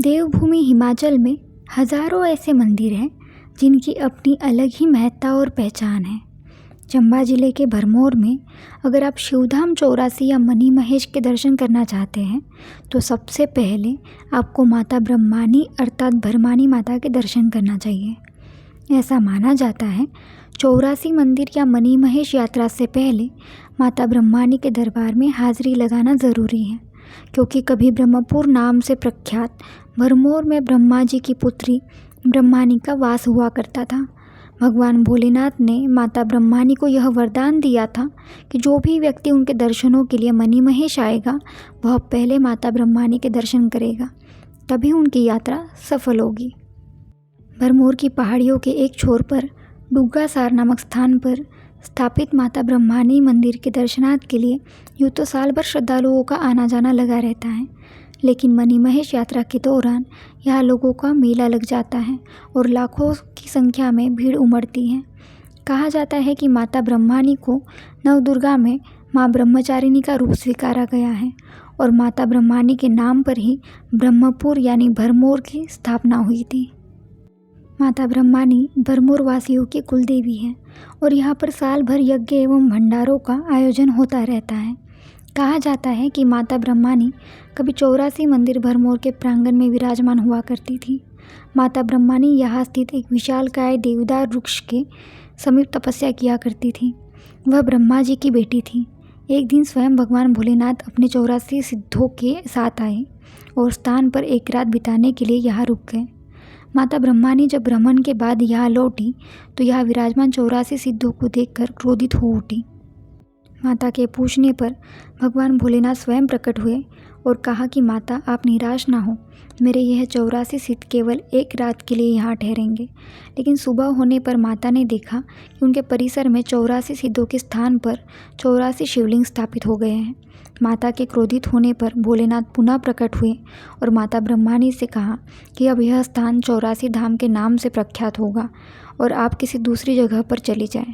देवभूमि हिमाचल में हजारों ऐसे मंदिर हैं जिनकी अपनी अलग ही महत्ता और पहचान है। चंबा जिले के भरमौर में अगर आप शिवधाम चौरासी या मनी महेश के दर्शन करना चाहते हैं तो सबसे पहले आपको माता ब्रह्मानी अर्थात भरमानी माता के दर्शन करना चाहिए। ऐसा माना जाता है चौरासी मंदिर या मनी महेश यात्रा से पहले माता ब्रह्मानी के दरबार में हाजिरी लगाना ज़रूरी है, क्योंकि कभी ब्रह्मपुर नाम से प्रख्यात भरमौर में ब्रह्मा जी की पुत्री ब्रह्मानी का वास हुआ करता था। भगवान भोलेनाथ ने माता ब्रह्मानी को यह वरदान दिया था कि जो भी व्यक्ति उनके दर्शनों के लिए मनी महेश आएगा वह पहले माता ब्रह्मानी के दर्शन करेगा, तभी उनकी यात्रा सफल होगी। भरमौर की पहाड़ियों के एक छोर पर डुग्गासार नामक स्थान पर स्थापित माता ब्रह्मानी मंदिर के दर्शनार्थ के लिए यूँ तो साल भर श्रद्धालुओं का आना जाना लगा रहता है, लेकिन मनी महेश यात्रा के दौरान यहाँ लोगों का मेला लग जाता है और लाखों की संख्या में भीड़ उमड़ती है। कहा जाता है कि माता ब्रह्मानी को नवदुर्गा में माँ ब्रह्मचारिणी का रूप स्वीकारा गया है और माता ब्रह्मानी के नाम पर ही ब्रह्मपुर यानी भरमौर की स्थापना हुई थी। माता ब्रह्मानी भरमौर वासियों की कुलदेवी है और यहाँ पर साल भर यज्ञ एवं भंडारों का आयोजन होता रहता है। कहा जाता है कि माता ब्रह्मानी कभी चौरासी मंदिर भरमौर के प्रांगण में विराजमान हुआ करती थी। माता ब्रह्मानी यहाँ स्थित एक विशालकाय देवदार वृक्ष के समीप तपस्या किया करती थी। वह ब्रह्मा जी की बेटी थी। एक दिन स्वयं भगवान भोलेनाथ अपने 84 सिद्धों के साथ आए और स्थान पर एक रात बिताने के लिए यहाँ रुक गए। माता ब्रह्मानी जब भ्रमण के बाद यहाँ लौटी तो यहाँ विराजमान 84 सिद्धों को देखकर क्रोधित हो उठी। माता के पूछने पर भगवान भोलेनाथ स्वयं प्रकट हुए और कहा कि माता आप निराश ना हो, मेरे यह 84 सिद्ध केवल एक रात के लिए यहाँ ठहरेंगे। लेकिन सुबह होने पर माता ने देखा कि उनके परिसर में 84 सिद्धों के स्थान पर 84 शिवलिंग स्थापित हो गए हैं। माता के क्रोधित होने पर भोलेनाथ पुनः प्रकट हुए और माता ब्रह्मानी से कहा कि अब यह स्थान 84 धाम के नाम से प्रख्यात होगा और आप किसी दूसरी जगह पर चली जाएं।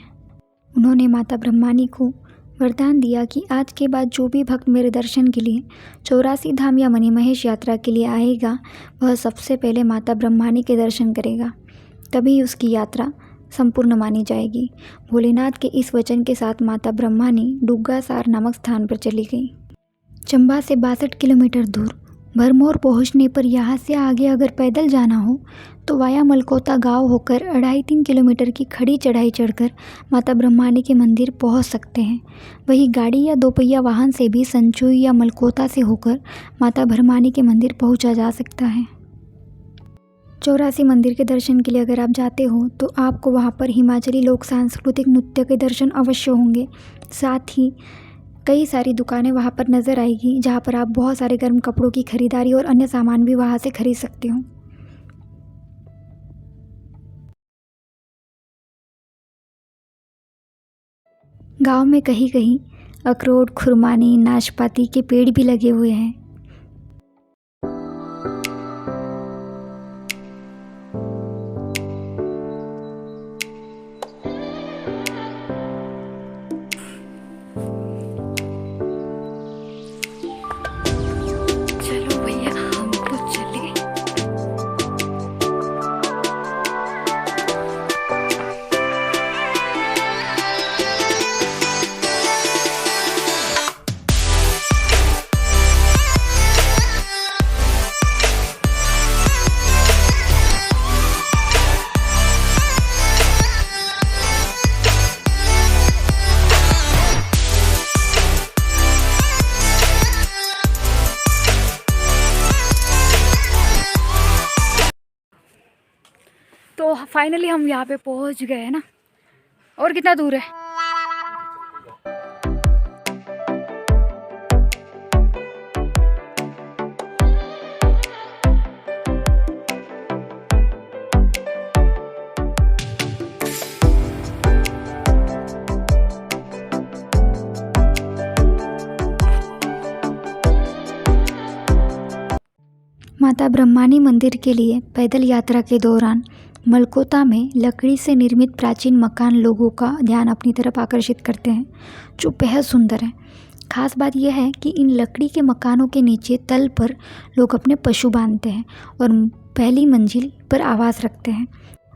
उन्होंने माता ब्रह्मानी को वरदान दिया कि आज के बाद जो भी भक्त मेरे दर्शन के लिए 84 धाम या मनी महेश यात्रा के लिए आएगा वह सबसे पहले माता ब्रह्मानी के दर्शन करेगा, तभी उसकी यात्रा संपूर्ण मानी जाएगी। भोलेनाथ के इस वचन के साथ माता ब्रह्मानी डुग्गासार नामक स्थान पर चली गई। चंबा से 62 किलोमीटर दूर भरमौर पहुंचने पर यहाँ से आगे अगर पैदल जाना हो तो वाया मलकोता गांव होकर 2.5-3 किलोमीटर की खड़ी चढ़ाई चढ़कर माता ब्रह्मानी के मंदिर पहुंच सकते हैं। वहीं गाड़ी या दोपहिया वाहन से भी संचुई या मलकोता से होकर माता ब्रह्मानी के मंदिर पहुंचा जा सकता है। 84 मंदिर के दर्शन के लिए अगर आप जाते हो तो आपको वहां पर हिमाचली लोक सांस्कृतिक नृत्य के दर्शन अवश्य होंगे। साथ ही कई सारी दुकानें वहां पर नज़र आएगी जहां पर आप बहुत सारे गर्म कपड़ों की खरीदारी और अन्य सामान भी वहां से खरीद सकते हो। गांव में कहीं कहीं अखरोट, खुरमानी, नाशपाती के पेड़ भी लगे हुए हैं। चलो भैया हम तो चले। तो फाइनली हम यहाँ पे पहुँच गए हैं ना। और कितना दूर है? माता ब्रह्मानी मंदिर के लिए पैदल यात्रा के दौरान मलकोता में लकड़ी से निर्मित प्राचीन मकान लोगों का ध्यान अपनी तरफ आकर्षित करते हैं, जो बेहद सुंदर है। खास बात यह है कि इन लकड़ी के मकानों के नीचे तल पर लोग अपने पशु बांधते हैं और पहली मंजिल पर आवास रखते हैं।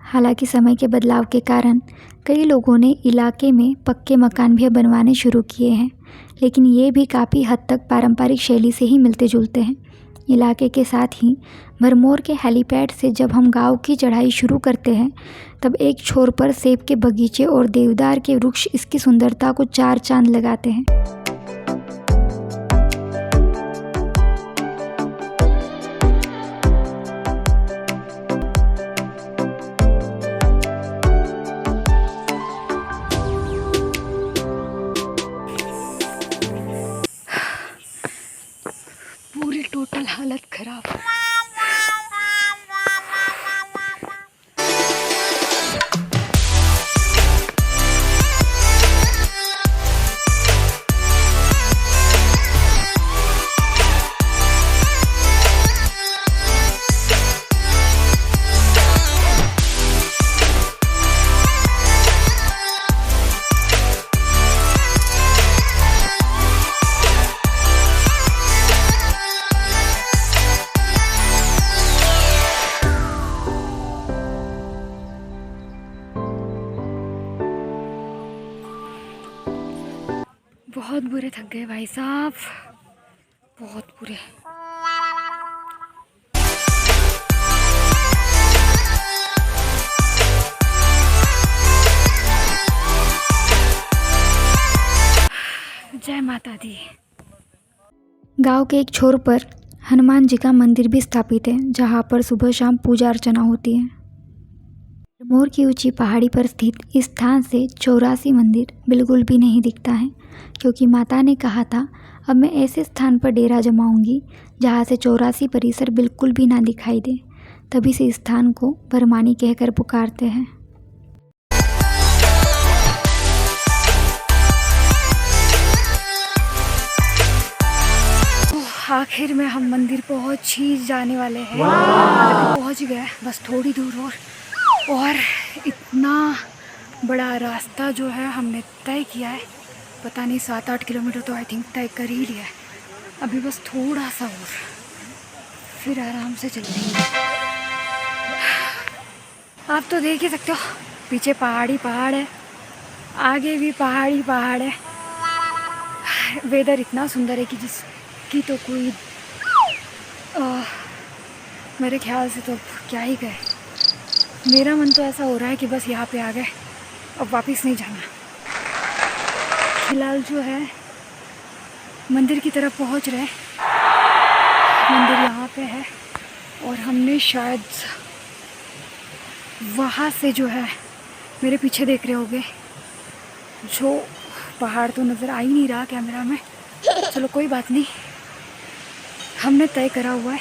हालांकि समय के बदलाव के कारण कई लोगों ने इलाके में पक्के मकान भी बनवाने शुरू किए हैं, लेकिन ये भी काफ़ी हद तक पारंपरिक शैली से ही मिलते जुलते हैं। इलाके के साथ ही भरमौर के हेलीपैड से जब हम गांव की चढ़ाई शुरू करते हैं तब एक छोर पर सेब के बगीचे और देवदार के वृक्ष इसकी सुंदरता को चार चांद लगाते हैं। पूरी टोटल हालत खराब। बहुत बुरे थक गए भाई साहब, बहुत बुरे। जय माता दी। गांव के एक छोर पर हनुमान जी का मंदिर भी स्थापित है, जहां पर सुबह शाम पूजा अर्चना होती है। भरमौर की ऊंची पहाड़ी पर स्थित इस स्थान से 84 मंदिर बिल्कुल भी नहीं दिखता है, क्योंकि माता ने कहा था अब मैं ऐसे स्थान पर डेरा जमाऊंगी जहाँ से 84 परिसर बिल्कुल भी ना दिखाई दे। तभी से इस स्थान को भरमानी कहकर पुकारते हैं। आखिर में हम मंदिर पहुँच ही जाने वाले हैं। पहुँच गए, बस थोड़ी दूर और इतना बड़ा रास्ता जो है हमने तय किया है, पता नहीं 7-8 किलोमीटर तो आई थिंक तय कर ही लिया है। अभी बस थोड़ा सा और, फिर आराम से चलेंगे। आप तो देख ही सकते हो, पीछे पहाड़ी पहाड़ है, आगे भी पहाड़ी पहाड़ है। वेदर इतना सुंदर है कि जिसकी तो कोई मेरे ख्याल से तो क्या ही कहे। मेरा मन तो ऐसा हो रहा है कि बस यहाँ पे आ गए, अब वापस नहीं जाना। फिलहाल जो है मंदिर की तरफ पहुँच रहे। मंदिर यहाँ पे है और हमने शायद वहाँ से जो है, मेरे पीछे देख रहे होगे, जो पहाड़ तो नज़र आ ही नहीं रहा कैमरा में। चलो कोई बात नहीं, हमने तय करा हुआ है।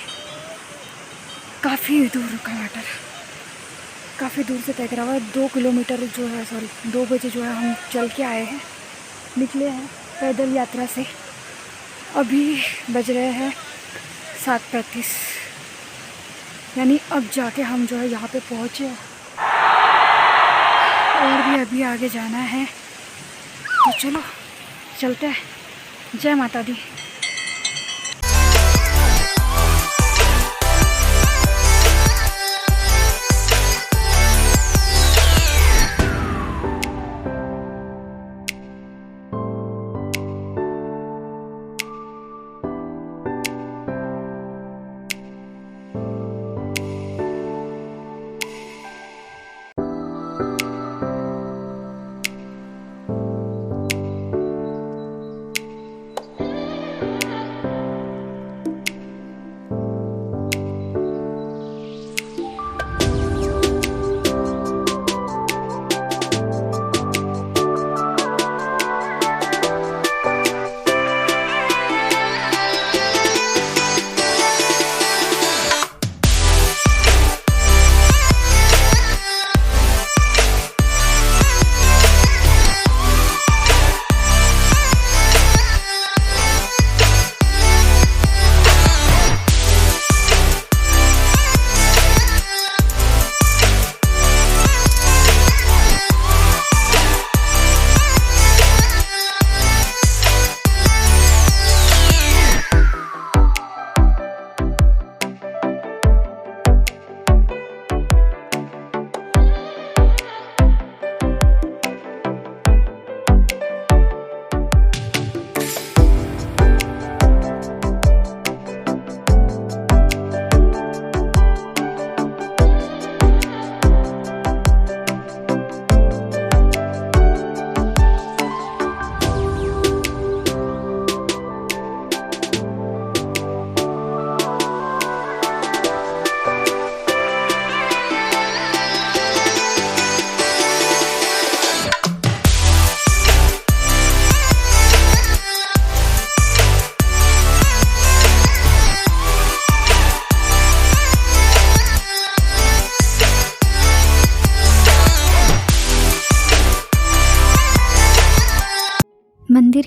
काफ़ी दूर का मैटर, काफ़ी दूर से तय करा हुआ है। 2 किलोमीटर जो है, 2 बजे जो है हम चल के आए हैं, निकले हैं पैदल यात्रा से। अभी बज रहे हैं 7:35, यानी अब जाके हम जो है यहाँ पे पहुँचे और भी अभी आगे जाना है। तो चलो चलते हैं। जय माता दी।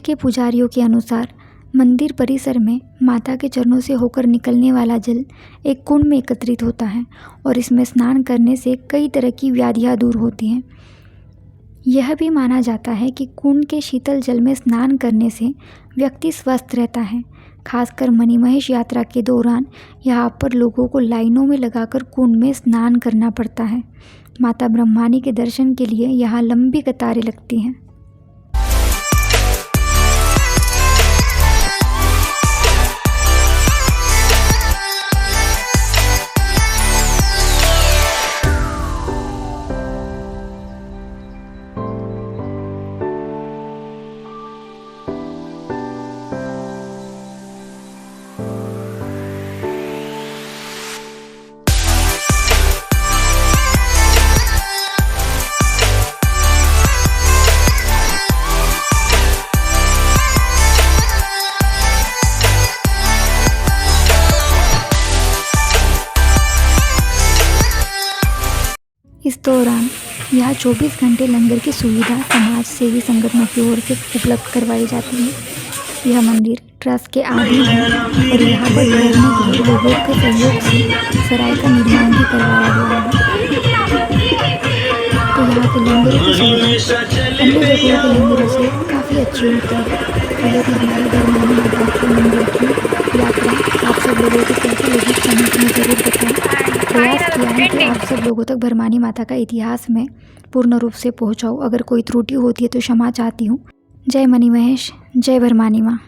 के पुजारियों के अनुसार मंदिर परिसर में माता के चरणों से होकर निकलने वाला जल एक कुंड में एकत्रित होता है और इसमें स्नान करने से कई तरह की व्याधियाँ दूर होती हैं। यह भी माना जाता है कि कुंड के शीतल जल में स्नान करने से व्यक्ति स्वस्थ रहता है। खासकर मणिमहेश यात्रा के दौरान यहाँ पर लोगों को लाइनों में लगाकर कुंड में स्नान करना पड़ता है। माता ब्रह्मानी के दर्शन के लिए यहाँ लंबी कतारें लगती हैं। इस दौरान यहाँ 24 घंटे लंगर की सुविधा समाज सेवी संगठनों की ओर से उपलब्ध करवाई जाती है। यह मंदिर ट्रस्ट के अधीन है और यहाँ पर ठहरने के लिए लोगों के सहयोग से सराय का निर्माण भी करवाया गया है। तो यहाँ के लंगर की सुविधा अन्य जगहों के लंगरों से काफ़ी अच्छी होती है। अगर हमारी भरमानी माता के मंदिर की यात्रा आप सब लोगों को कैसी लगी कमेंट में ज़रूर बताएं। प्रयास किया है कि आप सब लोगों तक भरमानी माता का इतिहास में पूर्ण रूप से पहुँचाऊँ। अगर कोई त्रुटि होती है तो क्षमा चाहती हूँ। जय मणिमहेश, जय भरमानी माँ।